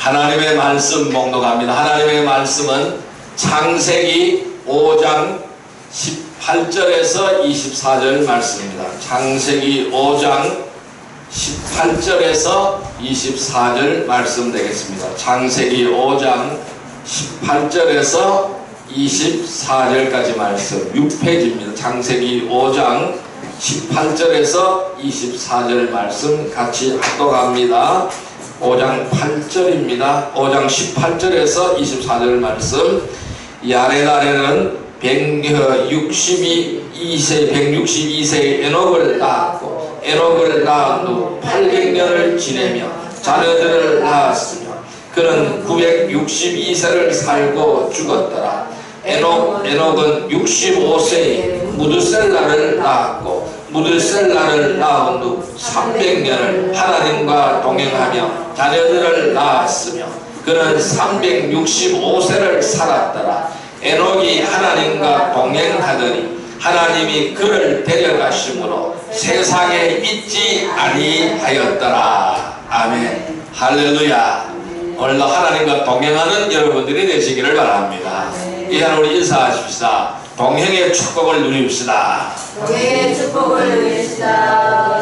하나님의 말씀 봉독합니다. 하나님의 말씀은 창세기 5장 18절에서 24절 말씀입니다. 창세기 5장 18절에서 24절 말씀 되겠습니다. 창세기 5장 18절에서 24절까지 말씀 6페이지입니다. 창세기 5장 18절에서 24절 말씀 같이 합독합니다. 5장 8절입니다. 5장 18절에서 24절 말씀. 야레다레는 162세의 에녹을 낳았고 에녹을 낳은 후 800년을 지내며 자녀들을 낳았으며 그는 962세를 살고 죽었더라. 에녹은 65세에 무드셀라를 낳았고 무드셀라를 낳은 후 300년을 하나님과 동행하며 자녀들을 낳았으며 그는 365세를 살았더라. 에녹이 하나님과 동행하더니 하나님이 그를 데려가심으로 세상에 있지 아니하였더라. 아멘. 할렐루야. 오늘도 하나님과 동행하는 여러분들이 되시기를 바랍니다. 이 하루 우리 인사하십시다. 동행의 축복을 누립시다. 동행의 축복을 누립시다.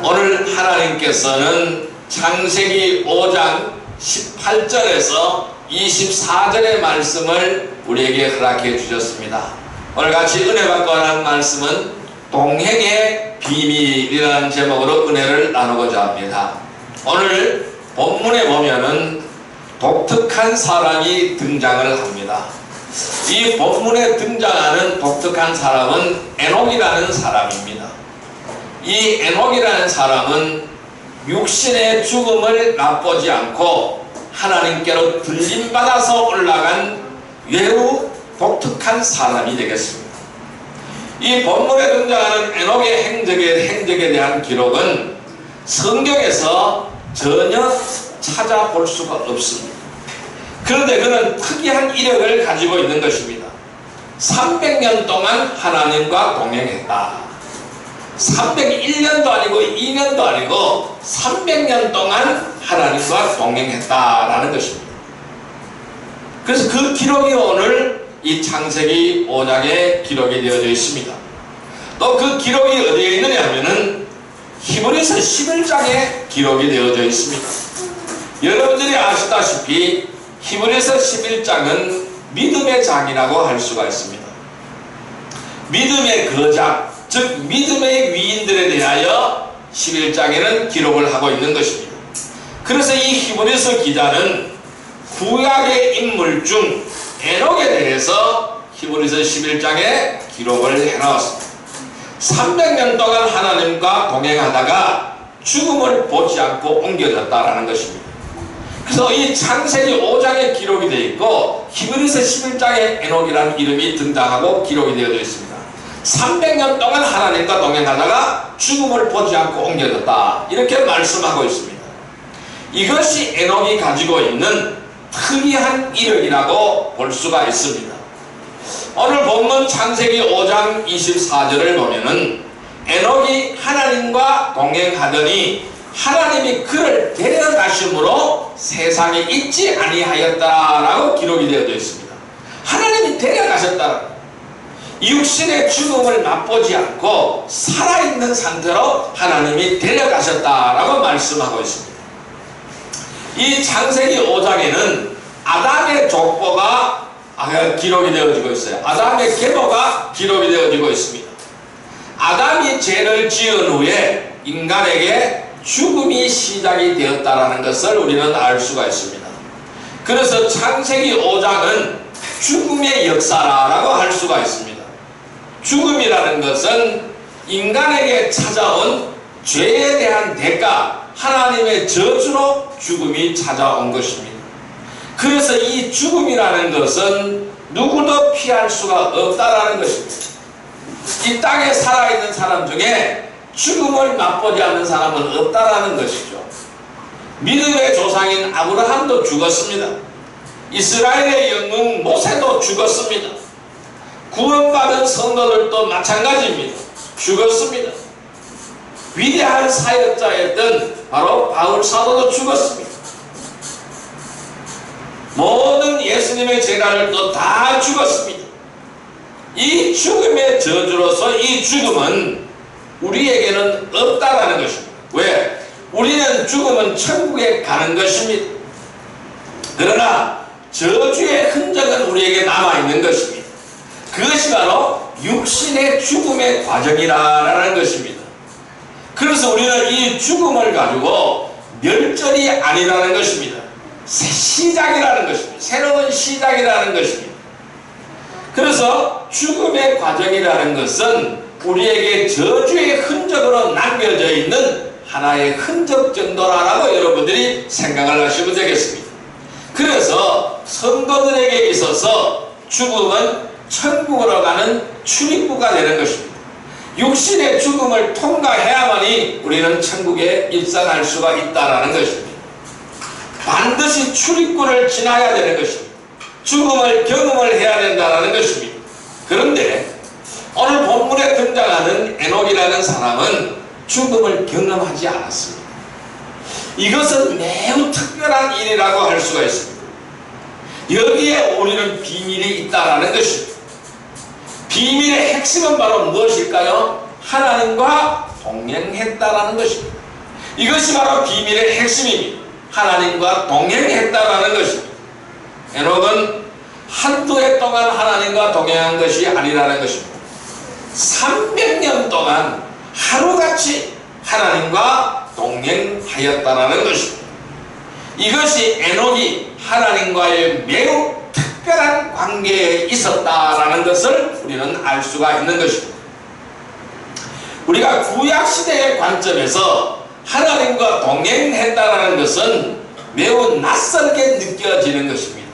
오늘 하나님께서는 창세기 5장 18절에서 24절의 말씀을 우리에게 허락해 주셨습니다. 오늘 같이 은혜 받고 하는 말씀은 동행의 비밀이라는 제목으로 은혜를 나누고자 합니다. 오늘 본문에 보면은 독특한 사람이 등장을 합니다. 이 본문에 등장하는 독특한 사람은 에녹이라는 사람입니다. 이 에녹이라는 사람은 육신의 죽음을 맛보지 않고 하나님께로 들림받아서 올라간 외로 독특한 사람이 되겠습니다. 이 본문에 등장하는 에녹의 행적에 대한 기록은 성경에서 전혀 찾아볼 수가 없습니다. 그런데 그는 특이한 이력을 가지고 있는 것입니다. 300년 동안 하나님과 동행했다. 301년도 아니고 2년도 아니고 300년 동안 하나님과 동행했다라는 것입니다. 그래서 그 기록이 오늘 이 창세기 5장에 기록이 되어져 있습니다. 또 그 기록이 어디에 있느냐 하면은 히브리서 11장에 기록이 되어져 있습니다. 여러분들이 아시다시피 히브리서 11장은 믿음의 장이라고 할 수가 있습니다. 믿음의 거장, 즉 믿음의 위인들에 대하여 11장에는 기록을 하고 있는 것입니다. 그래서 이 히브리서 기자는 구약의 인물 중 에녹에 대해서 히브리서 11장에 기록을 해놨습니다. 300년 동안 하나님과 동행하다가 죽음을 보지 않고 옮겨졌다라는 것입니다. 그래서 이 창세기 5장에 기록이 되어 있고 히브리서 11장에 에녹이라는 이름이 등장하고 기록이 되어져 있습니다. 300년 동안 하나님과 동행하다가 죽음을 보지 않고 옮겨졌다, 이렇게 말씀하고 있습니다. 이것이 에녹이 가지고 있는 특이한 이력이라고 볼 수가 있습니다. 오늘 본문 창세기 5장 24절을 보면은 에녹이 하나님과 동행하더니 하나님이 그를 데려가심으로 세상에 있지 아니하였다라고 기록이 되어져 있습니다. 하나님이 데려가셨다. 육신의 죽음을 맛보지 않고 살아있는 상태로 하나님이 데려가셨다라고 말씀하고 있습니다. 이 창세기 5장에는 아담의 족보가 기록이 되어지고 있어요. 아담의 계보가 기록이 되어지고 있습니다. 아담이 죄를 지은 후에 인간에게 죽음이 시작이 되었다는 것을 우리는 알 수가 있습니다. 그래서 창세기 5장은 죽음의 역사라고 할 수가 있습니다. 죽음이라는 것은 인간에게 찾아온 죄에 대한 대가, 하나님의 저주로 죽음이 찾아온 것입니다. 그래서 이 죽음이라는 것은 누구도 피할 수가 없다라는 것입니다. 이 땅에 살아있는 사람 중에 죽음을 맛보지 않는 사람은 없다라는 것이죠. 믿음의 조상인 아브라함도 죽었습니다. 이스라엘의 영웅 모세도 죽었습니다. 구원받은 성도들도 마찬가지입니다. 죽었습니다. 위대한 사역자였던 바로 바울 사도도 죽었습니다. 모든 예수님의 제자들도 다 죽었습니다. 이 죽음의 저주로서 이 죽음은 우리에게는 없다라는 것입니다. 왜? 우리는 죽으면 천국에 가는 것입니다. 그러나 저주의 흔적은 우리에게 남아있는 것입니다. 그것이 바로 육신의 죽음의 과정이라는 것입니다. 그래서 우리는 이 죽음을 가지고 멸절이 아니라는 것입니다. 시작이라는 것입니다. 새로운 시작이라는 것입니다. 그래서 죽음의 과정이라는 것은 우리에게 저주의 흔적으로 남겨져 있는 하나의 흔적 정도라고 여러분들이 생각을 하시면 되겠습니다. 그래서 성도들에게 있어서 죽음은 천국으로 가는 출입구가 되는 것입니다. 육신의 죽음을 통과해야만이 우리는 천국에 입성할 수가 있다는 것입니다. 반드시 출입구를 지나야 되는 것입니다. 죽음을 경험을 해야 된다는 것입니다. 그런데 오늘 본문에 등장하는 에녹이라는 사람은 죽음을 경험하지 않았습니다. 이것은 매우 특별한 일이라고 할 수가 있습니다. 여기에 우리는 비밀이 있다는 것입니다. 비밀의 핵심은 바로 무엇일까요? 하나님과 동행했다라는 것입니다. 이것이 바로 비밀의 핵심입니다. 하나님과 동행했다라는 것입니다. 에녹은 한두 해 동안 하나님과 동행한 것이 아니라는 것입니다. 300년 동안 하루같이 하나님과 동행하였다라는 것입니다. 이것이 에녹이 하나님과의 매우 특별한 관계에 있었다라는 것을 우리는 알 수가 있는 것입니다. 우리가 구약시대의 관점에서 하나님과 동행했다라는 것은 매우 낯설게 느껴지는 것입니다.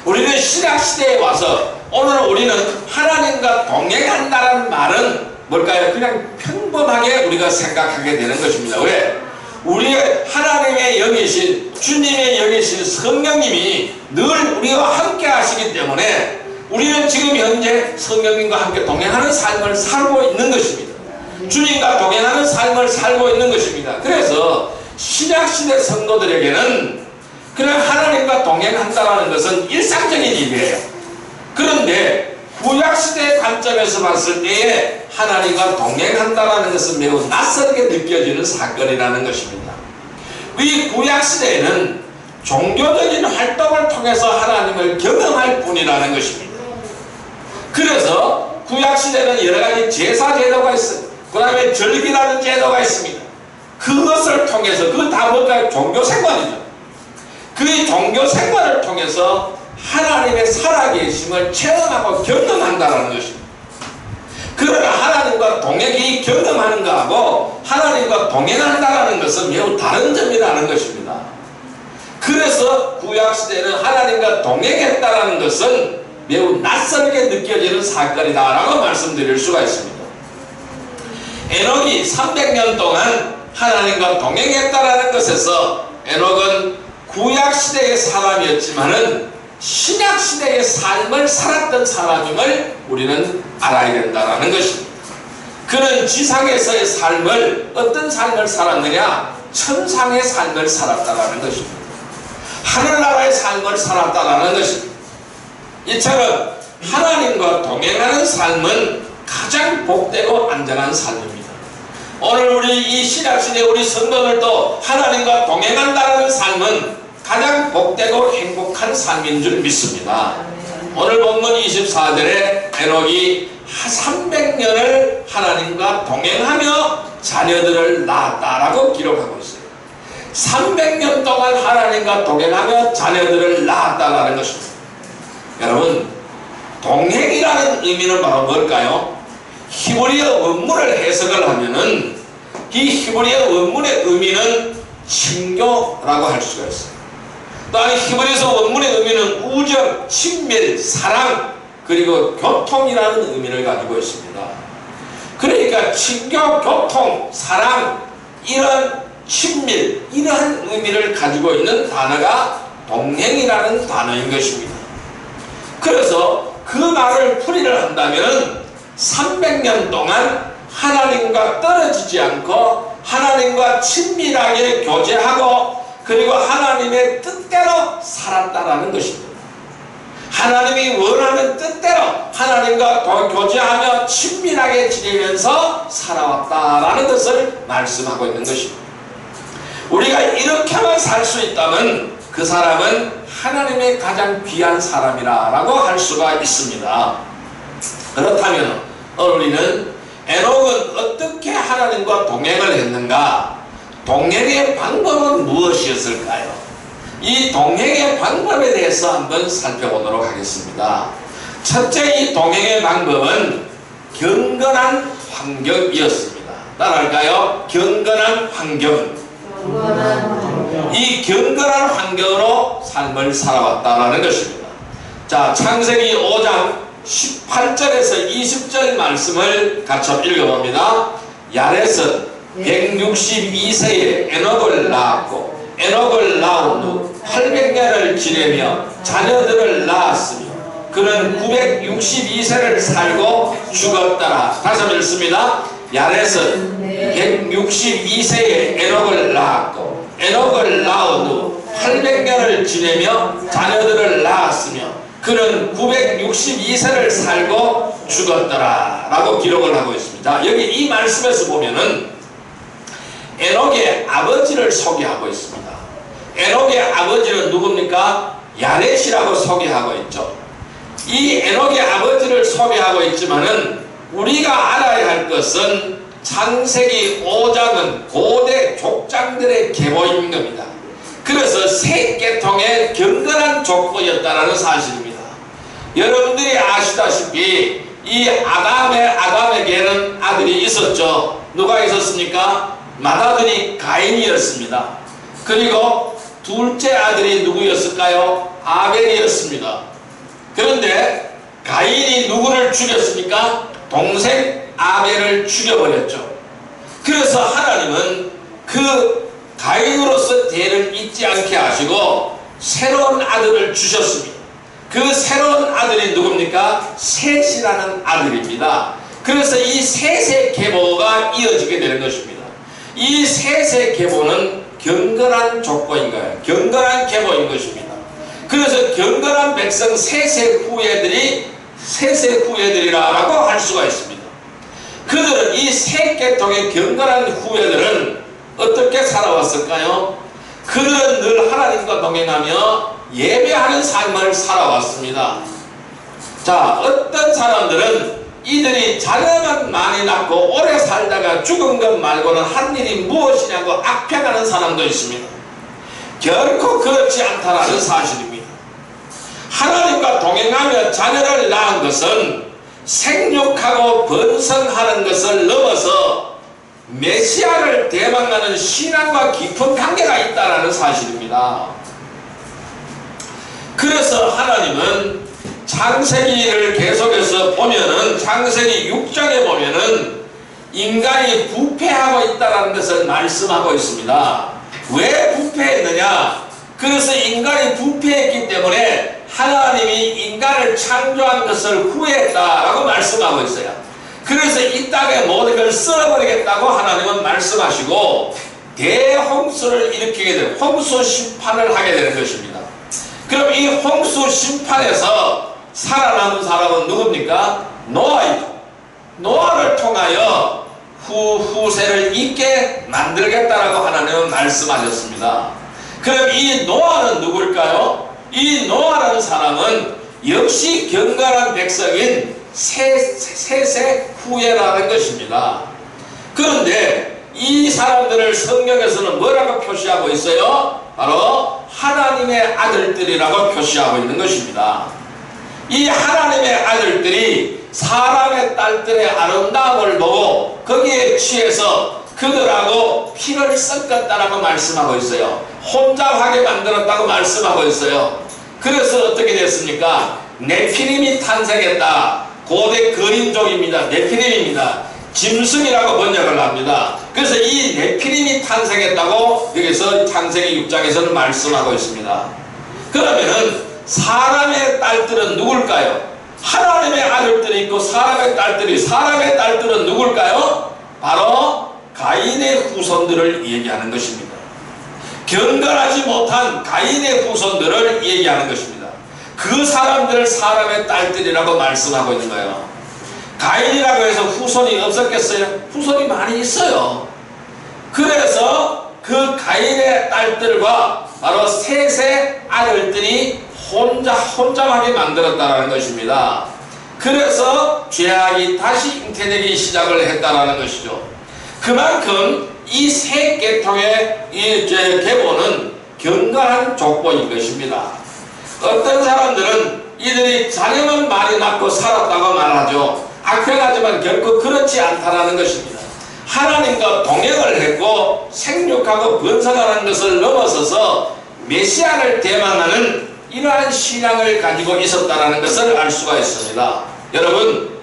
우리는 신약시대에 와서 오늘 우리는 하나님과 동행한다는 말은 뭘까요? 그냥 평범하게 우리가 생각하게 되는 것입니다. 왜? 우리의 하나님의 영이신 주님의 영이신 성령님이 늘 우리와 함께 하시기 때문에 우리는 지금 현재 성령님과 함께 동행하는 삶을 살고 있는 것입니다. 주님과 동행하는 삶을 살고 있는 것입니다. 그래서 신약시대 성도들에게는 그냥 하나님과 동행한다는 것은 일상적인 일이에요. 그런데 구약시대의 관점에서 봤을 때에 하나님과 동행한다는 것은 매우 낯설게 느껴지는 사건이라는 것입니다. 이 구약시대에는 종교적인 활동을 통해서 하나님을 경험할 뿐이라는 것입니다. 그래서 구약시대는 여러가지 제사제도가 있어요. 그 다음에 절기라는 제도가 있습니다. 그것을 통해서 그건 다 뭘까요? 종교생활이죠. 그 종교생활을 통해서 하나님의 살아계심을 체험하고 경험한다는 것입니다. 그러나 하나님과 동행이 경험하는 것하고 하나님과 동행한다는 것은 매우 다른 점이라는 것입니다. 그래서 구약시대는 하나님과 동행했다는 것은 매우 낯설게 느껴지는 사건이다라고 말씀드릴 수가 있습니다. 에녹이 300년 동안 하나님과 동행했다라는 것에서 에녹은 구약시대의 사람이었지만은 신약시대의 삶을 살았던 사람임을 우리는 알아야 된다는 것입니다. 그는 지상에서의 삶을 어떤 삶을 살았느냐? 천상의 삶을 살았다는 것입니다. 하늘나라의 삶을 살았다는 것입니다. 이처럼 하나님과 동행하는 삶은 가장 복되고 안전한 삶입니다. 오늘 우리 이 신약시대 우리 성도들도 하나님과 동행한다는 삶은 가장 복되고 행복한 삶인 줄 믿습니다. 오늘 본문 24절에 에녹이 300년을 하나님과 동행하며 자녀들을 낳았다라고 기록하고 있어요. 300년 동안 하나님과 동행하며 자녀들을 낳았다라는 것입니다. 여러분, 동행이라는 의미는 바로 뭘까요? 히브리어 원문을 해석을 하면은 이 히브리어 원문의 의미는 친교라고 할 수가 있어요. 또한 히브리서 원문의 의미는 우정, 친밀, 사랑, 그리고 교통이라는 의미를 가지고 있습니다. 그러니까 친교, 교통, 사랑, 이런 친밀, 이러한 의미를 가지고 있는 단어가 동행이라는 단어인 것입니다. 그래서 그 말을 풀이를 한다면 300년 동안 하나님과 떨어지지 않고 하나님과 친밀하게 교제하고 그리고 하나님의 뜻대로 살았다라는 것입니다. 하나님이 원하는 뜻대로 하나님과 교제하며 친밀하게 지내면서 살아왔다라는 것을 말씀하고 있는 것입니다. 우리가 이렇게만 살 수 있다면 그 사람은 하나님의 가장 귀한 사람이라고 할 수가 있습니다. 그렇다면 우리는 에녹은 어떻게 하나님과 동행을 했는가? 동행의 방법은 무엇이었을까요? 이 동행의 방법에 대해서 한번 살펴보도록 하겠습니다. 첫째, 이 동행의 방법은 경건한 환경이었습니다. 따라할까요? 경건한 환경. 이 경건한 환경으로 삶을 살아왔다는 것입니다. 자, 창세기 5장 18절에서 20절 말씀을 같이 읽어봅니다. 야렛은 162세에 에녹을 낳았고 에녹을 낳은 후 800년을 지내며 자녀들을 낳았으며 그는 962세를 살고 죽었더라. 다시 한번 읽습니다. 야렛은 162세에 에녹을 낳았고 에녹을 낳은 후 800년을 지내며 자녀들을 낳았으며 그는 962세를 살고 죽었더라 라고 기록을 하고 있습니다. 여기 이 말씀에서 보면은 에녹의 아버지를 소개하고 있습니다. 에녹의 아버지는 누굽니까? 야렛이라고 소개하고 있죠. 이 에녹의 아버지를 소개하고 있지만은 우리가 알아야 할 것은 창세기 5장은 고대 족장들의 계보인 겁니다. 그래서 세 계통의 경건한 족보였다라는 사실입니다. 여러분들이 아시다시피 이 아담에게는 아들이 있었죠. 누가 있었습니까? 맏아들이 가인이었습니다. 그리고 둘째 아들이 누구였을까요? 아벨이었습니다. 그런데 가인이 누구를 죽였습니까? 동생 아벨을 죽여버렸죠. 그래서 하나님은 그 가인으로서 대를 잇지 않게 하시고 새로운 아들을 주셨습니다. 그 새로운 아들이 누굽니까? 셋이라는 아들입니다. 그래서 이 셋의 계보가 이어지게 되는 것입니다. 이 셋의 계보는 경건한 족보인 거예요. 경건한 계보인 것입니다. 그래서 경건한 백성 셋의 후예들이라고 할 수가 있습니다. 그들은 이 세 계통의 경건한 후예들은 어떻게 살아왔을까요? 그들은 늘 하나님과 동행하며 예배하는 삶을 살아왔습니다. 자, 어떤 사람들은 이들이 자녀만 많이 낳고 오래 살다가 죽은 것 말고는 한 일이 무엇이냐고 악평하는 사람도 있습니다. 결코 그렇지 않다는 사실입니다. 하나님과 동행하며 자녀를 낳은 것은 생육하고 번성하는 것을 넘어서 메시아를 대망하는 신앙과 깊은 관계가 있다는 사실입니다. 그래서 하나님은 창세기를 계속해서 보면은 창세기 6장에 보면은 인간이 부패하고 있다는 것을 말씀하고 있습니다. 왜 부패했느냐? 그래서 인간이 부패했기 때문에 하나님이 인간을 창조한 것을 후회했다라고 말씀하고 있어요. 그래서 이 땅의 모든 걸 쓸어버리겠다고 하나님은 말씀하시고 대홍수를 일으키게 되는 홍수 심판을 하게 되는 것입니다. 그럼 이 홍수 심판에서 살아남은 사람은 누굽니까? 노아이고 노아를 통하여 후세를 있게 만들겠다라고 하나님은 말씀하셨습니다. 그럼 이 노아는 누굴까요? 이 노아라는 사람은 역시 경건한 백성인 셋의 후예라는 것입니다. 그런데 이 사람들을 성경에서는 뭐라고 표시하고 있어요? 바로 하나님의 아들들이라고 표시하고 있는 것입니다. 이 하나님의 아들들이 사람의 딸들의 아름다움을 보고 거기에 취해서 그들하고 피를 섞었다라고 말씀하고 있어요. 혼잡하게 만들었다고 말씀하고 있어요. 그래서 어떻게 됐습니까? 네피림이 탄생했다. 고대 거린족입니다. 네피림입니다. 짐승이라고 번역을 합니다. 그래서 이 네피림이 탄생했다고 여기서 창세기 6장에서는 말씀하고 있습니다. 그러면은 사람의 딸들은 누굴까요? 하나님의 아들들이 있고 사람의 딸들은 누굴까요? 바로 가인의 후손들을 얘기하는 것입니다. 경건하지 못한 가인의 후손들을 얘기하는 것입니다. 그 사람들을 사람의 딸들이라고 말씀하고 있는 거예요. 가인이라고 해서 후손이 없었겠어요? 후손이 많이 있어요. 그래서 그 가인의 딸들과 바로 셋의 아들들이 혼잡하게 만들었다는 것입니다. 그래서 죄악이 다시 잉태되기 시작을 했다는 것이죠. 그만큼 이 세 계통의 이 계보는 경건한 족보인 것입니다. 어떤 사람들은 이들이 자녀만 많이 낳고 살았다고 말하죠. 악평하지만 결코 그렇지 않다는 것입니다. 하나님과 동행을 했고 생육하고 번성하는 것을 넘어서서 메시아를 대망하는 이러한 신앙을 가지고 있었다는 것을 알 수가 있습니다. 여러분,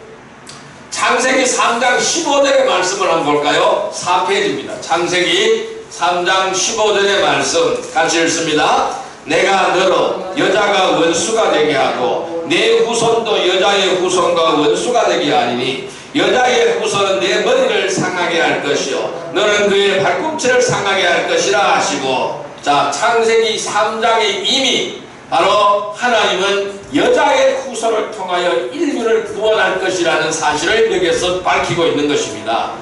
창세기 3장 15절의 말씀을 한번 볼까요? 4페이지입니다. 창세기 3장 15절의 말씀 같이 읽습니다. 내가 너로 여자가 원수가 되게 하고 내 후손도 여자의 후손과 원수가 되게 하리니 여자의 후손은 내 머리를 상하게 할 것이요 너는 그의 발꿈치를 상하게 할 것이라 하시고, 자, 창세기 3장에 이미 바로 하나님은 여자의 후손을 통하여 인류를 구원할 것이라는 사실을 여기서 밝히고 있는 것입니다.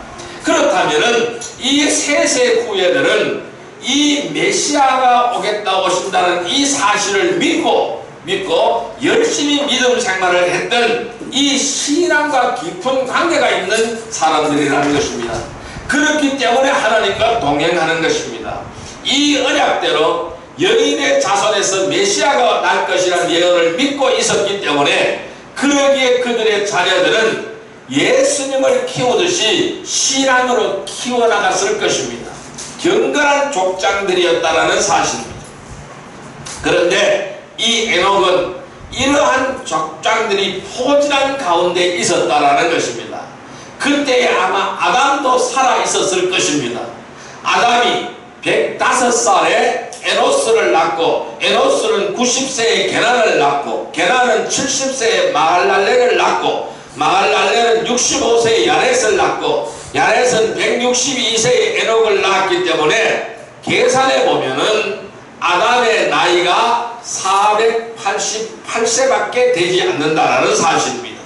그렇다면은 이 셋의 후예들은 이 메시아가 오신다는 이 사실을 믿고 열심히 믿음 생활을 했던 이 신앙과 깊은 관계가 있는 사람들이라는 것입니다. 그렇기 때문에 하나님과 동행하는 것입니다. 이 언약대로 여인의 자손에서 메시아가 날 것이라는 예언을 믿고 있었기 때문에 그러기에 그들의 자녀들은 예수님을 키우듯이 신앙으로 키워나갔을 것입니다. 경건한 족장들이었다는 사실입니다. 그런데 이 에녹은 이러한 족장들이 포진한 가운데 있었다는 것입니다. 그때에 아마 아담도 살아 있었을 것입니다. 아담이 105살에 에노스를 낳고 에노스는 90세에 게난을 낳고 게난은 70세에 마할랄레를 낳고 마할랄레는 65세에 야렛을 낳고 야렛은 162세에 에녹을 낳았기 때문에 계산해 보면은 아담의 나이가 488세밖에 되지 않는다는 사실입니다.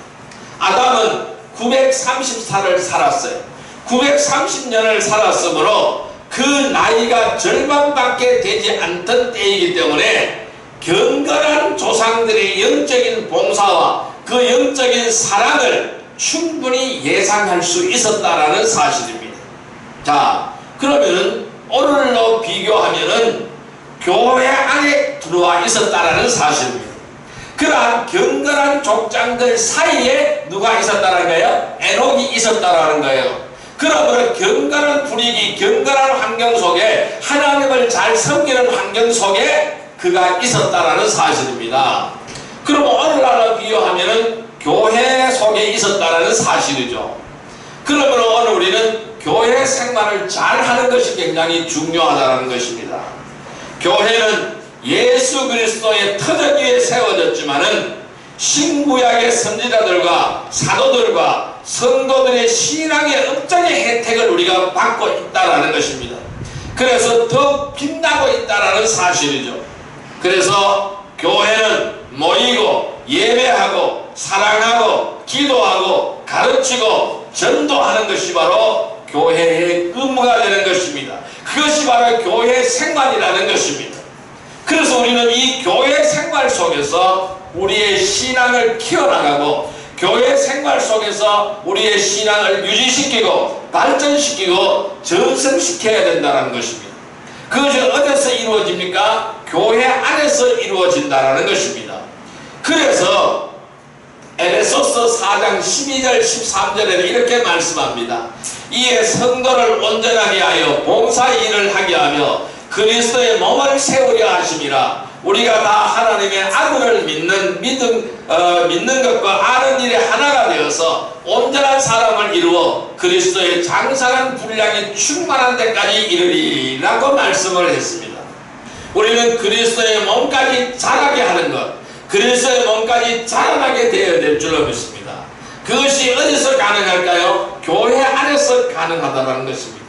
아담은 930살을 살았어요. 930년을 살았으므로 그 나이가 절반밖에 되지 않던 때이기 때문에 경건한 조상들의 영적인 봉사와 그 영적인 사랑을 충분히 예상할 수 있었다라는 사실입니다. 자, 그러면은 오늘로 비교하면은 교회 안에 들어와 있었다라는 사실입니다. 그러한 경건한 족장들 사이에 누가 있었다는 거예요? 에녹이 있었다라는 거예요. 그러므로 경건한 분위기, 경건한 환경 속에 하나님을 잘 섬기는 환경 속에 그가 있었다라는 사실입니다. 그럼 오늘날로 비교하면은 교회 속에 있었다라는 사실이죠. 그러므로 오늘 우리는 교회 생활을 잘 하는 것이 굉장히 중요하다는 것입니다. 교회는 예수 그리스도의 터전 위에 세워졌지만은 신구약의 선지자들과 사도들과 성도들의 신앙의 업적의 혜택을 우리가 받고 있다는 것입니다. 그래서 더 빛나고 있다는 사실이죠. 그래서 교회는 모이고 예배하고 사랑하고 기도하고 가르치고 전도하는 것이 바로 교회의 의무가 되는 것입니다. 그것이 바로 교회 생활이라는 것입니다. 그래서 우리는 이 교회 생활 속에서 우리의 신앙을 키워나가고 교회 생활 속에서 우리의 신앙을 유지시키고 발전시키고 전승시켜야 된다는 것입니다. 그것이 어디서 이루어집니까? 교회 안에서 이루어진다는 것입니다. 그래서 에베소서 4장 12절 13절에는 이렇게 말씀합니다. 이에 성도를 온전하게 하여 봉사의 일을 하게 하며 그리스도의 몸을 세우려 하심이라. 우리가 다 하나님의 아들을 믿는 것과 아는 일에 하나가 되어서 온전한 사람을 이루어 그리스도의 장성한 분량이 충만한 데까지 이르리라고 말씀을 했습니다. 우리는 그리스도의 몸까지 자라게 하는 것, 그리스도의 몸까지 자라나게 되어야 될 줄로 믿습니다. 그것이 어디서 가능할까요? 교회 안에서 가능하다는 것입니다.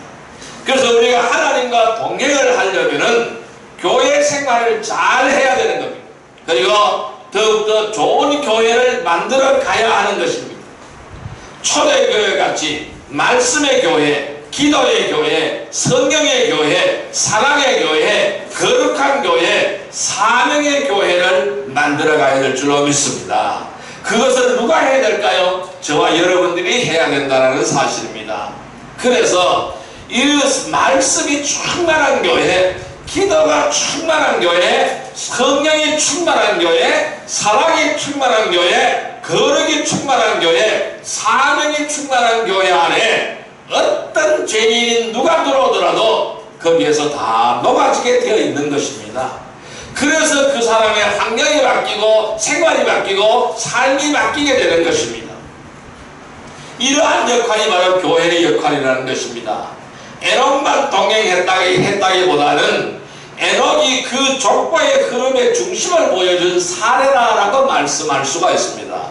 그래서 우리가 하나님과 동행을 하려면은 교회 생활을 잘 해야 되는 겁니다. 그리고 더욱더 좋은 교회를 만들어 가야 하는 것입니다. 초대교회 같이 말씀의 교회, 기도의 교회, 성령의 교회, 사랑의 교회, 거룩한 교회, 사명의 교회를 만들어 가야 될 줄로 믿습니다. 그것을 누가 해야 될까요? 저와 여러분들이 해야 된다는 사실입니다. 그래서 이 말씀이 충만한 교회, 기도가 충만한 교회, 성령이 충만한 교회, 사랑이 충만한 교회, 거룩이 충만한 교회, 사명이 충만한 교회 안에 어떤 죄인이 누가 들어오더라도 거기에서 다 녹아지게 되어 있는 것입니다. 그래서 그 사람의 환경이 바뀌고 생활이 바뀌고 삶이 바뀌게 되는 것입니다. 이러한 역할이 바로 교회의 역할이라는 것입니다. 에녹만 동행했다기보다는 에녹이 그 족보의 흐름의 중심을 보여준 사례라고 말씀할 수가 있습니다.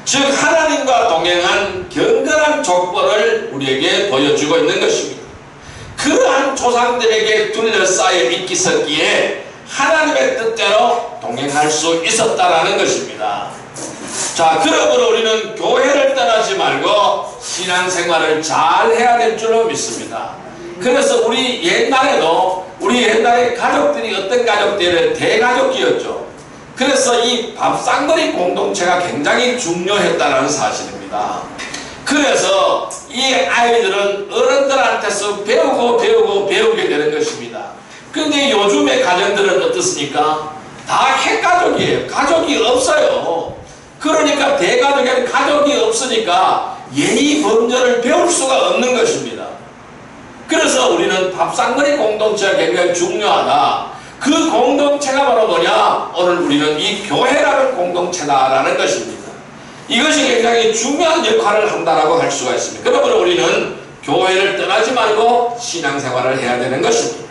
즉 하나님과 동행한 경건한 족보를 우리에게 보여주고 있는 것입니다. 그러한 조상들에게 둘러싸여 있기에 하나님의 뜻대로 동행할 수 있었다라는 것입니다. 자, 그러므로 우리는 교회를 떠나지 말고 신앙생활을 잘 해야 될 줄로 믿습니다. 그래서 우리 옛날에 가족들이 어떤 가족들은 대가족이었죠. 그래서 이 밥상머리 공동체가 굉장히 중요했다는 사실입니다. 그래서 이 아이들은 어른들한테서 배우게 되는 것입니다. 그런데 요즘의 가정들은 어떻습니까? 다 핵가족이에요. 가족이 없어요. 그러니까 대가족에는 가족이 없으니까 예의 범절을 배울 수가 없는 것입니다. 그래서 우리는 밥상머리 공동체가 굉장히 중요하다. 그 공동체가 바로 뭐냐? 오늘 우리는 이 교회라는 공동체다라는 것입니다. 이것이 굉장히 중요한 역할을 한다라고 할 수가 있습니다. 그러므로 우리는 교회를 떠나지 말고 신앙생활을 해야 되는 것입니다.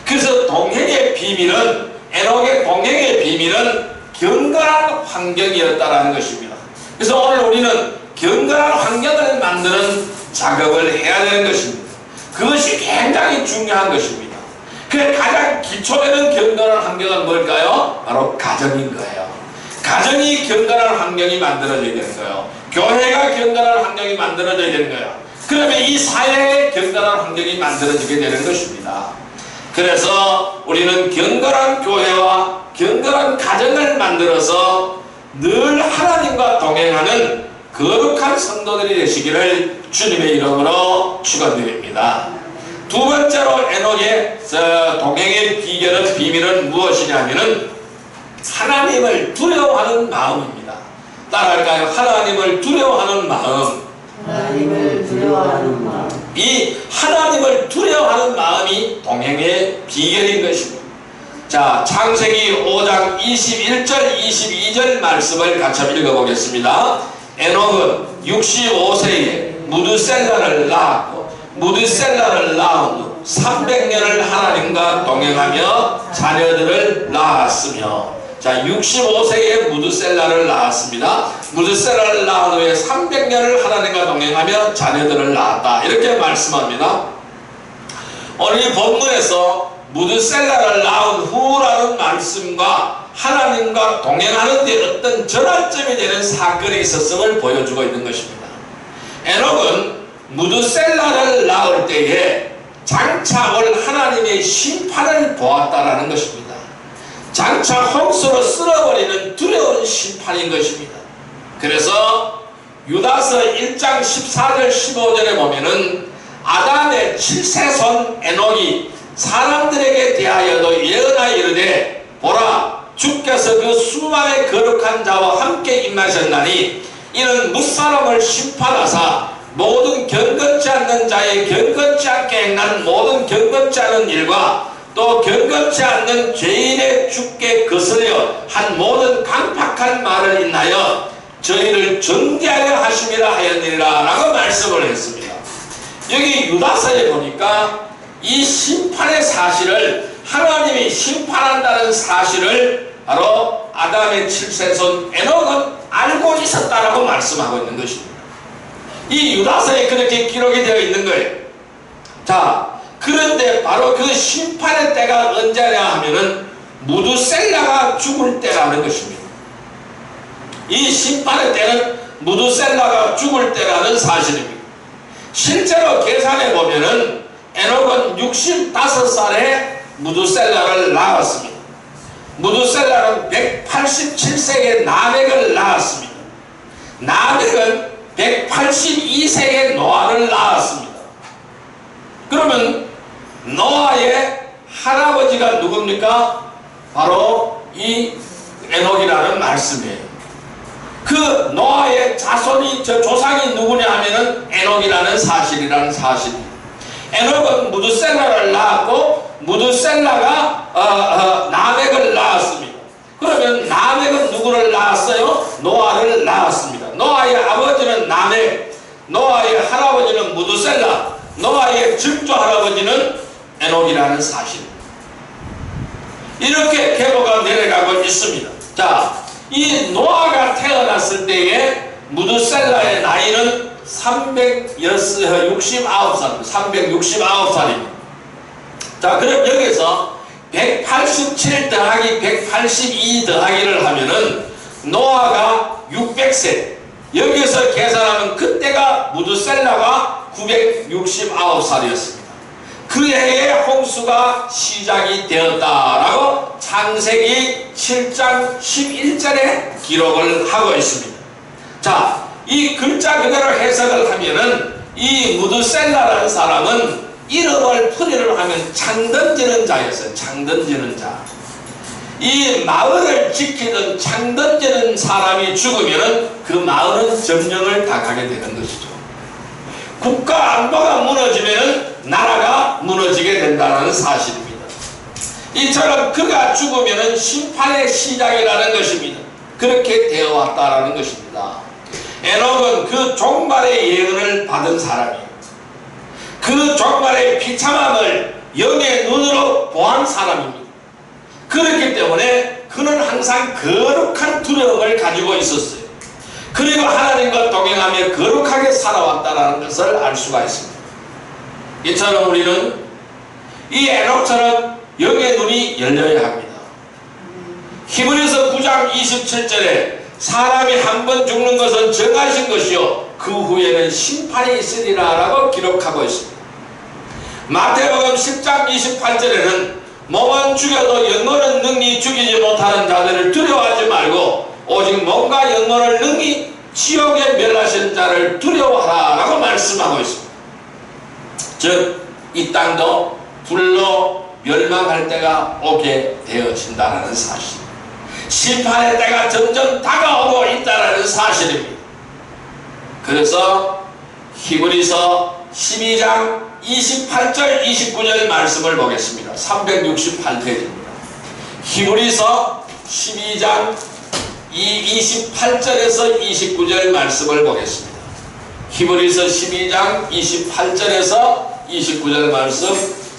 그래서 동행의 비밀은, 에녹의 동행의 비밀은 경건한 환경이었다라는 것입니다. 그래서 오늘 우리는 경건한 환경을 만드는 작업을 해야 되는 것입니다. 그것이 굉장히 중요한 것입니다. 그 가장 기초되는 경건한 환경은 뭘까요? 바로 가정인 거예요. 가정이 경건한 환경이 만들어져야 되는 거예요. 교회가 경건한 환경이 만들어져야 되는 거예요. 그러면 이 사회의 경건한 환경이 만들어지게 되는 것입니다. 그래서 우리는 경건한 교회와 경건한 가정을 만들어서 늘 하나님과 동행하는 거룩한 성도들이 되시기를 주님의 이름으로 축원드립니다. 두 번째로 에녹의 동행의 비밀은 무엇이냐면은 하나님을 두려워하는 마음입니다. 따라할까요? 하나님을 두려워하는 마음. 하나님을 두려워하는 마음. 이 하나님을 두려워하는 마음이 동행의 비결인 것입니다. 자, 창세기 5장 21절 22절 말씀을 같이 읽어보겠습니다. 에녹은 65세에 무드셀라를 낳았고 무드셀라를 낳은 후 300년을 하나님과 동행하며 자녀들을 낳았으며, 자, 65세에 무드셀라를 낳았습니다. 무드셀라를 낳은 후에 300년을 하나님과 동행하며 자녀들을 낳았다, 이렇게 말씀합니다. 오늘 이 본문에서 무드셀라를 낳은 후라는 말씀과 하나님과 동행하는 데 어떤 전환점이 되는 사건이 있었음을 보여주고 있는 것입니다. 에녹은 무드셀라를 낳을 때에 장차 올 하나님의 심판을 보았다라는 것입니다. 장차 홍수로 쓸어버리는 두려운 심판인 것입니다. 그래서 유다서 1장 14절 15절에 보면은 아담의 7세손 에녹이 사람들에게 대하여도 예언하여 이르되 보라, 주께서 그 수많은 거룩한 자와 함께 임하셨나니 이는 무사람을 심판하사 모든 경건치 않는 자의 경건치 않게 행한 모든 경건치 않은 일과 또 경건치 않는 죄인의 주께 거슬려 한 모든 강팍한 말을 인하여 저희를 정죄하려 하심이라 하였느니라 라고 말씀을 했습니다. 여기 유다서에 보니까 이 심판의 사실을, 하나님이 심판한다는 사실을 바로 아담의 7세손 에녹은 알고 있었다라고 말씀하고 있는 것입니다. 이 유다서에 그렇게 기록이 되어 있는 거예요. 자, 그런데 바로 그 심판의 때가 언제냐 하면은 무두셀라가 죽을 때라는 것입니다. 이 심판의 때는 무두셀라가 죽을 때라는 사실입니다. 실제로 계산해 보면은 에녹은 65살에 무두셀라를 낳았습니다. 무두셀라는 187세에 나멕을 낳았습니다. 나멕은 182세에 노아를 낳았습니다. 그러면 노아의 할아버지가 누굽니까? 바로 이 에녹이라는 말씀이에요. 그 노아의 자손이, 저 조상이 누구냐 하면은 에녹이라는 사실이라는 사실입니다. 에녹은 무두셀라를 낳았고 무두셀라가 나멕을 낳았습니다. 그러면 나멕은 누구를 낳았어요? 노아를 낳았습니다. 노아의 아버지는 나멕, 노아의 할아버지는 무두셀라, 노아의 증조 할아버지는 에녹이라는 사실입니다. 이렇게 계보가 내려가고 있습니다. 자, 이 노아가 태어났을 때에 무두셀라의 나이는 369살입니다. 369살입니다. 자, 그럼 여기서 187 더하기 182 더하기를 하면은 노아가 600세. 여기서 계산하면 그때가 무두셀라가 969살이었습니다. 그 해에 홍수가 시작이 되었다라고 창세기 7장 11절에 기록을 하고 있습니다. 자, 이 글자 그대로 해석을 하면은 이 무두셀라라는 사람은 이름을 풀이를 하면 창 던지는 자였어요. 창 던지는 자. 이 마을을 지키던 창 던지는 사람이 죽으면은 그 마을은 점령을 당하게 되는 것이죠. 국가 안보가 무너지면은 나라가 무너지게 된다는 사실입니다. 이처럼 그가 죽으면은 심판의 시작이라는 것입니다. 그렇게 되어 왔다라는 것입니다. 에녹은 그 종말의 예언을 받은 사람이에요. 그 종말의 비참함을 영의 눈으로 보한 사람입니다. 그렇기 때문에 그는 항상 거룩한 두려움을 가지고 있었어요. 그리고 하나님과 동행하며 거룩하게 살아왔다는 것을 알 수가 있습니다. 이처럼 우리는 이 에녹처럼 영의 눈이 열려야 합니다. 히브리서 9장 27절에 사람이 한 번 죽는 것은 정하신 것이요 그 후에는 심판이 있으리라 라고 기록하고 있습니다. 마태복음 10장 28절에는 몸은 죽여도 영혼은 능히 죽이지 못하는 자들을 두려워하지 말고 오직 몸과 영혼을 능히 지옥에 멸하시는 자를 두려워하라 라고 말씀하고 있습니다. 즉 이 땅도 불로 멸망할 때가 오게 되어진다는 사실, 심판의 때가 점점 다가오고 있다는 사실입니다. 그래서 히브리서 12장 28절 29절 말씀을 보겠습니다. 368페이지입니다. 히브리서 12장 28절에서 29절 말씀을 보겠습니다. 히브리서 12장 28절에서 29절 말씀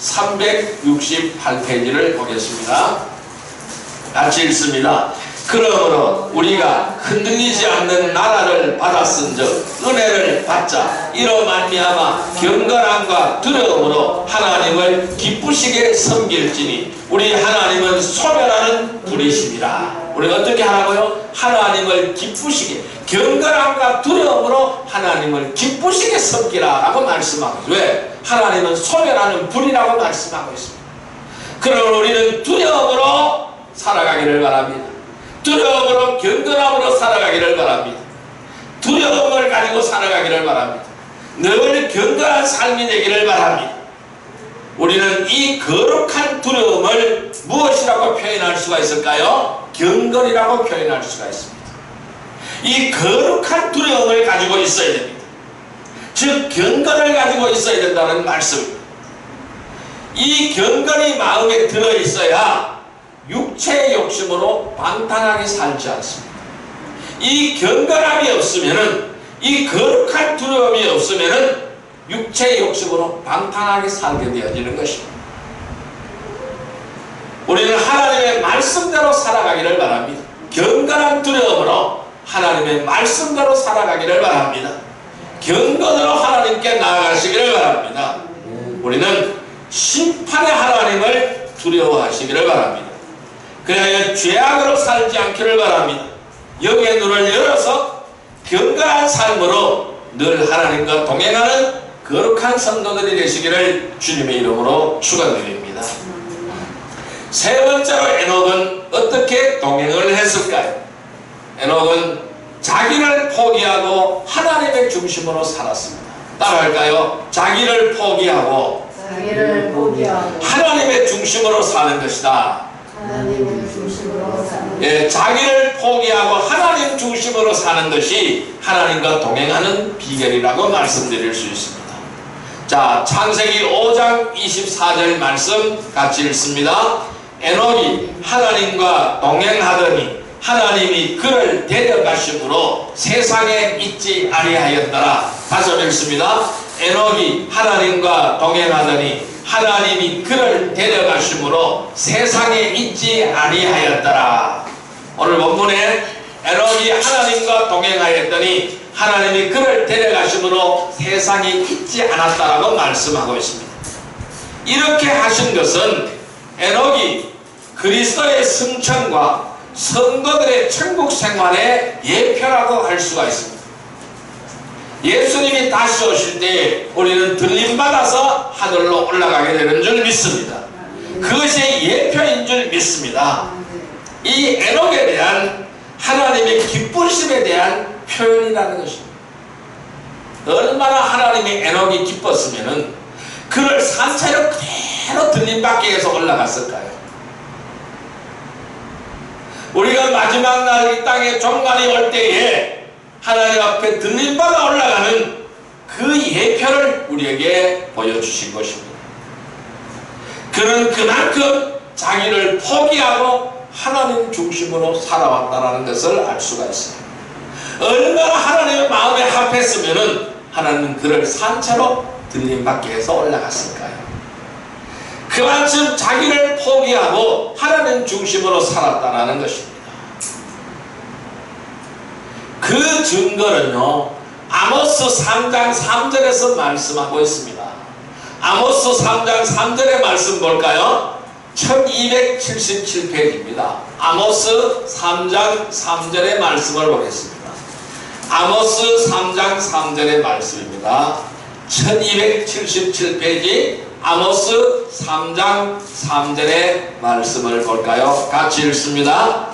368페이지를 보겠습니다. 같이 읽습니다. 그러므로 우리가 흔들리지 않는 나라를 받았은즉 은혜를 받자. 이로 말미암아 경건함과 두려움으로 하나님을 기쁘시게 섬길지니 우리 하나님은 소멸하는 분이십니다. 우리가 어떻게 하라고요? 하나님을 기쁘시게, 경건함과 두려움으로 하나님을 기쁘시게 섬기라 라고 말씀하고 있습니다. 왜? 하나님은 소멸하는 분이라고 말씀하고 있습니다. 그러므로 우리는 두려움으로 살아가기를 바랍니다. 두려움으로 경건함으로 살아가기를 바랍니다. 두려움을 가지고 살아가기를 바랍니다. 늘 경건한 삶이 되기를 바랍니다. 우리는 이 거룩한 두려움을 무엇이라고 표현할 수가 있을까요? 경건이라고 표현할 수가 있습니다. 이 거룩한 두려움을 가지고 있어야 됩니다. 즉 경건을 가지고 있어야 된다는 말씀입니다. 이 경건이 마음에 들어있어야 육체의 욕심으로 방탕하게 살지 않습니다. 이 경건함이 없으면은, 이 거룩한 두려움이 없으면은 육체의 욕심으로 방탕하게 살게 되어지는 것입니다. 우리는 하나님의 말씀대로 살아가기를 바랍니다. 경건한 두려움으로 하나님의 말씀대로 살아가기를 바랍니다. 경건으로 하나님께 나아가시기를 바랍니다. 우리는 심판의 하나님을 두려워하시기를 바랍니다. 그래야 죄악으로 살지 않기를 바랍니다. 영의 눈을 열어서 건강한 삶으로 늘 하나님과 동행하는 거룩한 성도들이 되시기를 주님의 이름으로 축원드립니다. 세 번째로 에녹은 어떻게 동행을 했을까요? 에녹은 자기를 포기하고 하나님의 중심으로 살았습니다. 따라할까요? 자기를 포기하고 하나님의 중심으로 사는 것이다. 하나님을 중심으로 사는 예, 자기를 포기하고 하나님 중심으로 사는 것이 하나님과 동행하는 비결이라고 말씀드릴 수 있습니다. 자, 창세기 5장 24절 말씀 같이 읽습니다. 에녹이 하나님과 동행하더니 하나님이 그를 데려가심으로 세상에 있지 아니하였더라. 다시 한번 읽습니다. 에녹이 하나님과 동행하더니 하나님이 그를 데려가심으로 세상에 있지 아니하였더라. 오늘 본문에 에녹이 하나님과 동행하였더니 하나님이 그를 데려가심으로 세상에 있지 않았다라고 말씀하고 있습니다. 이렇게 하신 것은 에녹이 그리스도의 승천과 성도들의 천국 생활의 예표라고 할 수가 있습니다. 예수님이 다시 오실 때 우리는 들림받아서 하늘로 올라가게 되는 줄 믿습니다. 그것이 예표인 줄 믿습니다. 이 에녹에 대한 하나님의 기쁘심에 대한 표현이라는 것입니다. 얼마나 하나님이 에녹이 기뻤으면 그를 산채로 그대로 들림받게 해서 올라갔을까요? 우리가 마지막 날 이 땅에 종말이 올 때에 하나님 앞에 들림받아 올라가는 그 예표를 우리에게 보여주신 것입니다. 그는 그만큼 자기를 포기하고 하나님 중심으로 살아왔다는 것을 알 수가 있습니다. 얼마나 하나님의 마음에 합했으면 하나님은 그를 산채로 들림받게 해서 올라갔을까요? 그만큼 자기를 포기하고 하나님 중심으로 살았다는 것입니다. 그 증거는요, 아모스 3장 3절에서 말씀하고 있습니다. 아모스 3장 3절의 말씀 볼까요? 1277페이지입니다. 아모스 3장 3절의 말씀을 보겠습니다. 아모스 3장 3절의 말씀입니다. 1277페이지 아모스 3장 3절의 말씀을 볼까요? 같이 읽습니다.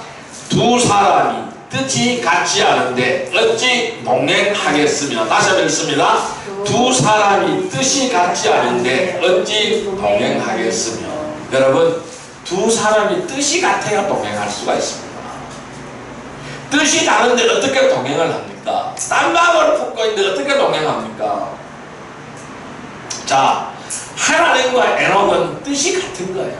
두 사람이 뜻이 같지 않은데 어찌 동행하겠으며. 다시 한번 읽습니다. 두 사람이 뜻이 같지 않은데 어찌 동행하겠으며. 여러분, 두 사람이 뜻이 같아야 동행할 수가 있습니다. 뜻이 다른데 어떻게 동행을 합니까? 딴 마음을 품고 있는데 어떻게 동행합니까? 자, 하나님과 에녹은 뜻이 같은 거예요.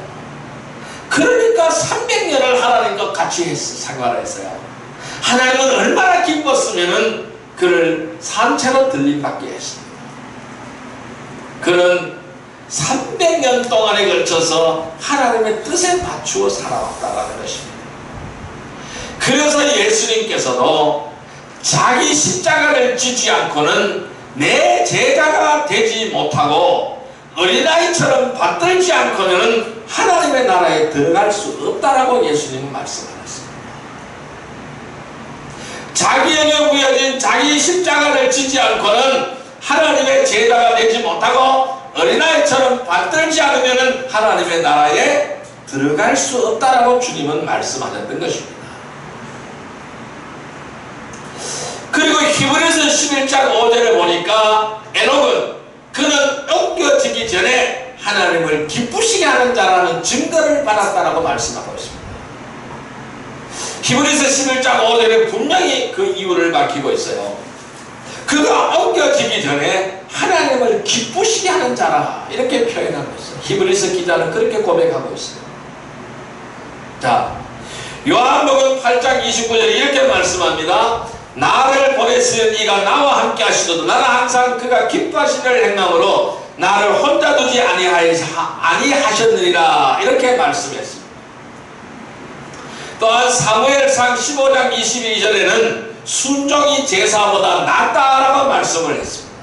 그러니까 300년을 하나님과 같이 생활했어요. 하나님은 얼마나 기뻤으면 그를 산채로 들림받게 했습니다. 그는 300년 동안에 걸쳐서 하나님의 뜻에 맞추어 살아왔다는 것입니다. 그래서 예수님께서도 자기 십자가를 지지 않고는 내 제자가 되지 못하고 어린아이처럼 받들지 않고는 하나님의 나라에 들어갈 수 없다라고 예수님은 말씀하셨습니다. 자기에게 부여진 자기 십자가를 지지 않고는 하나님의 제자가 되지 못하고 어린아이처럼 받들지 않으면 하나님의 나라에 들어갈 수 없다라고 주님은 말씀하셨던 것입니다. 그리고 히브리서 11장 5절에 보니까 에녹은 그는 옮겨지기 전에 하나님을 기쁘시게 하는 자라는 증거를 받았다라고 말씀하고 있습니다. 히브리서 11장 5절에 분명히 그 이유를 밝히고 있어요. 그가 옮겨지기 전에 하나님을 기쁘시게 하는 자라, 이렇게 표현하고 있어요. 히브리서 기자는 그렇게 고백하고 있어요. 자, 요한복음 8장 29절에 이렇게 말씀합니다. 나를 보내시는 이가 나와 함께 하시도다. 나는 항상 그가 기뻐하시는 행함으로 나를 혼자 두지 아니하셨느니라, 이렇게 말씀했습니다. 또한 사무엘상 15장 22절에는 순종이 제사보다 낫다라고 말씀을 했습니다.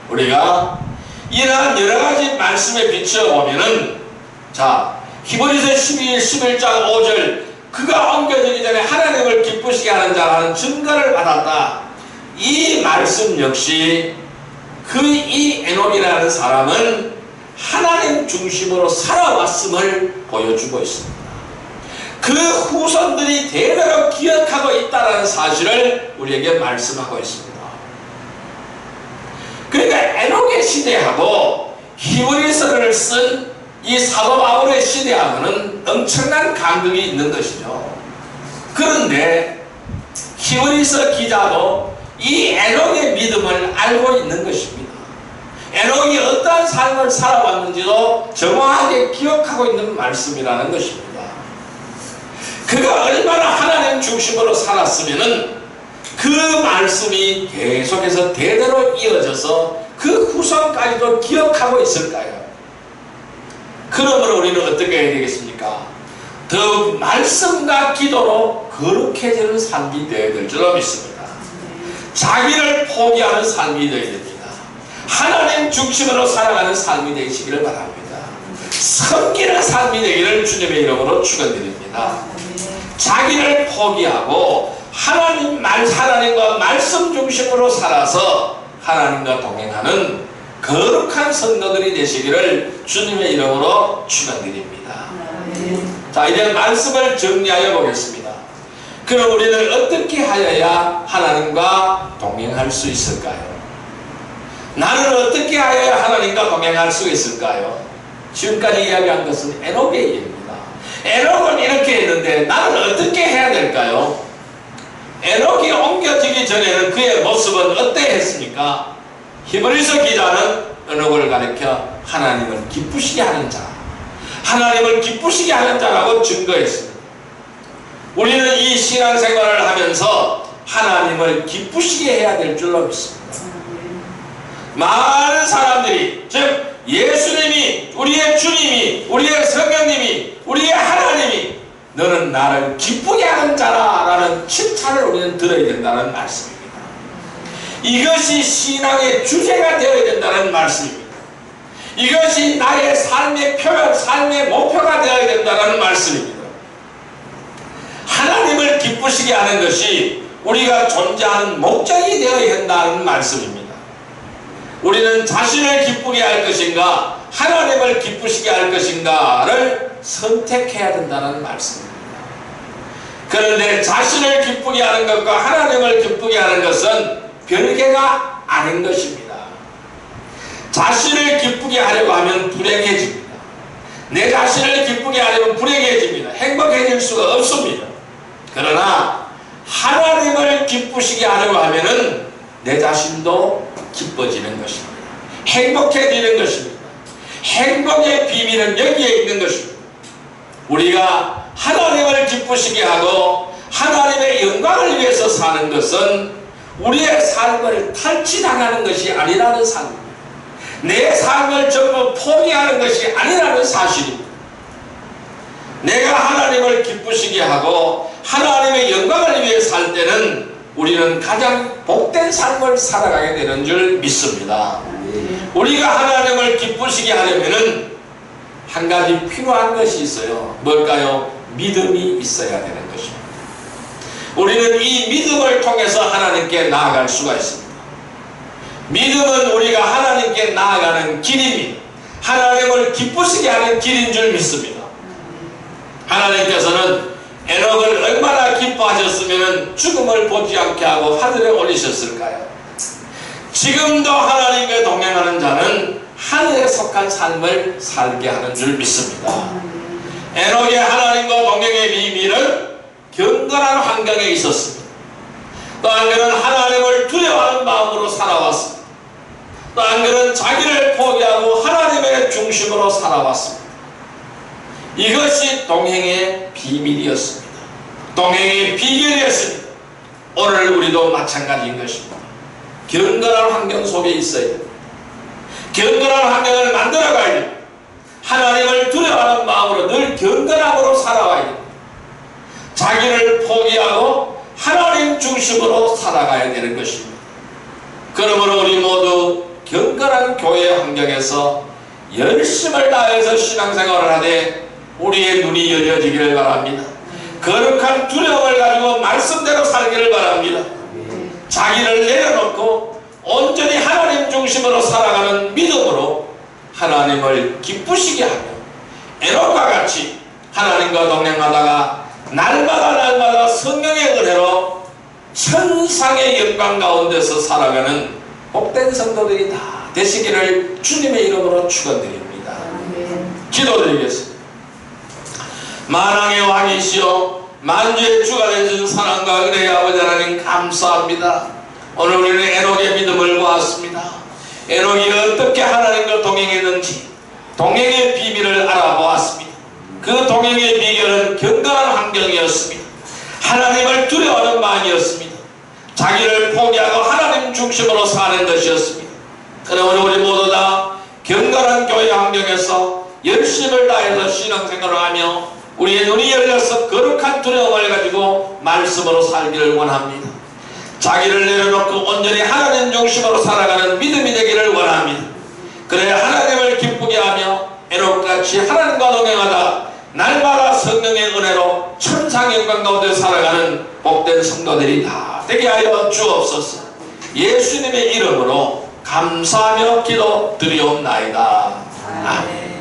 우리가 이러한 여러가지 말씀에 비춰보면은, 자, 히브리서 11장 5절, 그가 옮겨지기 전에 하나님을 기쁘시게 하는 자라는 증거를 받았다. 이 말씀 역시 이 에녹이라는 사람은 하나님 중심으로 살아왔음을 보여주고 있습니다. 그 후손들이 대대로 기억하고 있다는 사실을 우리에게 말씀하고 있습니다. 그러니까 에녹의 시대하고 히브리서를 쓴 이 사도 바울의 시대하고는 엄청난 간극이 있는 것이죠. 그런데 히브리서 기자도 이 에녹의 믿음을 알고 있는 것입니다. 에녹이 어떠한 삶을 살아왔는지도 정확하게 기억하고 있는 말씀이라는 것입니다. 그가 얼마나 하나님 중심으로 살았으면은 그 말씀이 계속해서 대대로 이어져서 그 후손까지도 기억하고 있을까요? 그러므로 우리는 어떻게 해야 되겠습니까? 더욱 말씀과 기도로 거룩해지는 삶이 되어야 될 줄로 믿습니다. 자기를 포기하는 삶이 되어야 됩니다. 하나님 중심으로 살아가는 삶이 되시기를 바랍니다. 섬기는 삶이 되기를 주님의 이름으로 축원드립니다. 자기를 포기하고 하나님과 말씀 중심으로 살아서 하나님과 동행하는 거룩한 성도들이 되시기를 주님의 이름으로 축원드립니다. 자, 이제 말씀을 정리하여 보겠습니다. 그럼 우리는 어떻게 하여야 하나님과 동행할 수 있을까요? 나는 어떻게 하여야 하나님과 동행할 수 있을까요? 지금까지 이야기한 것은 에녹의 얘기입니다. 에녹은 이렇게 했는데 나는 어떻게 해야 될까요? 에녹이 옮겨지기 전에는 그의 모습은 어떠했습니까? 히브리서 기자는 에녹을 가리켜 하나님을 기쁘시게 하는 자, 하나님을 기쁘시게 하는 자라고 증거했습니다. 우리는 이 신앙생활을 하면서 하나님을 기쁘시게 해야 될 줄로 믿습니다. 많은 사람들이, 즉 예수님이, 우리의 주님이, 우리의 성령님이, 우리의 하나님이 너는 나를 기쁘게 하는 자라 라는 칭찬을 우리는 들어야 된다는 말씀입니다. 이것이 신앙의 주제가 되어야 된다는 말씀입니다. 이것이 나의 삶의 표현, 삶의 목표가 되어야 된다는 말씀입니다. 하나님을 기쁘시게 하는 것이 우리가 존재하는 목적이 되어야 한다는 말씀입니다. 우리는 자신을 기쁘게 할 것인가 하나님을 기쁘시게 할 것인가를 선택해야 된다는 말씀입니다. 그런데 자신을 기쁘게 하는 것과 하나님을 기쁘게 하는 것은 별개가 아닌 것입니다. 자신을 기쁘게 하려고 하면 불행해집니다. 내 자신을 기쁘게 하려면 불행해집니다. 행복해질 수가 없습니다. 그러나 하나님을 기쁘시게 하려고 하면은 내 자신도 기뻐지는 것입니다. 행복해지는 것입니다. 행복의 비밀은 여기에 있는 것입니다. 우리가 하나님을 기쁘시게 하고 하나님의 영광을 위해서 사는 것은 우리의 삶을 탈취당하는 것이 아니라는 삶입니다. 내 삶을 전부 포기하는 것이 아니라는 사실입니다. 내가 하나님을 기쁘시게 하고 하나님의 영광을 위해 살 때는 우리는 가장 복된 삶을 살아가게 되는 줄 믿습니다. 우리가 하나님을 기쁘시게 하려면은 한 가지 필요한 것이 있어요. 뭘까요? 믿음이 있어야 되는 것입니다. 우리는 이 믿음을 통해서 하나님께 나아갈 수가 있습니다. 믿음은 우리가 하나님께 나아가는 길입니다. 하나님을 기쁘시게 하는 길인 줄 믿습니다. 하나님께서는 에녹을 얼마나 기뻐하셨으면 죽음을 보지 않게 하고 하늘에 올리셨을까요? 지금도 하나님과 동행하는 자는 하늘에 속한 삶을 살게 하는 줄 믿습니다. 에녹의 하나님과 동행의 비밀은 경건한 환경에 있었습니다. 또 한 그는 하나님을 두려워하는 마음으로 살아왔습니다. 또 한 그는 자기를 포기하고 하나님의 중심으로 살아왔습니다. 이것이 동행의 비밀이었습니다. 동행의 비결이었습니다. 오늘 우리도 마찬가지인 것입니다. 경건한 환경 속에 있어야 됩니다. 경건한 환경을 만들어가야 됩니다. 하나님을 두려워하는 마음으로 늘 경건함으로 살아가야 됩니다. 자기를 포기하고 하나님 중심으로 살아가야 되는 것입니다. 그러므로 우리 모두 경건한 교회 환경에서 열심을 다해서 신앙생활을 하되 우리의 눈이 열려지기를 바랍니다. 거룩한 두려움을 가지고 말씀대로 살기를 바랍니다. 자기를 내려놓고 온전히 하나님 중심으로 살아가는 믿음으로 하나님을 기쁘시게 하며 에녹과 같이 하나님과 동행하다가 날마다 성령의 은혜로 천상의 영광 가운데서 살아가는 복된 성도들이 다 되시기를 주님의 이름으로 축원드립니다. 기도드리겠습니다. 만왕의 왕이시여 만주의 주가 되신 사랑과 은혜의 아버지 하나님 감사합니다. 오늘 우리는 에녹의 믿음을 보았습니다. 에녹이 어떻게 하나님과 동행했는지 동행의 비밀을 알아보았습니다. 그 동행의 비결은 경건한 환경이었습니다. 하나님을 두려워하는 마음이었습니다. 자기를 포기하고 하나님 중심으로 사는 것이었습니다. 그러나 오늘 우리 모두 다 경건한 교회 환경에서 열심을 다해서 신앙생활을 하며 우리의 눈이 열려서 거룩한 두려움을 가지고 말씀으로 살기를 원합니다. 자기를 내려놓고 온전히 하나님 중심으로 살아가는 믿음이 되기를 원합니다. 그래야 하나님을 기쁘게 하며 에녹같이 하나님과 동행하다 날마다 성령의 은혜로 천상의 영광 가운데 살아가는 복된 성도들이 다 되게 하여 주옵소서. 예수님의 이름으로 감사하며 기도드리옵나이다. 아멘.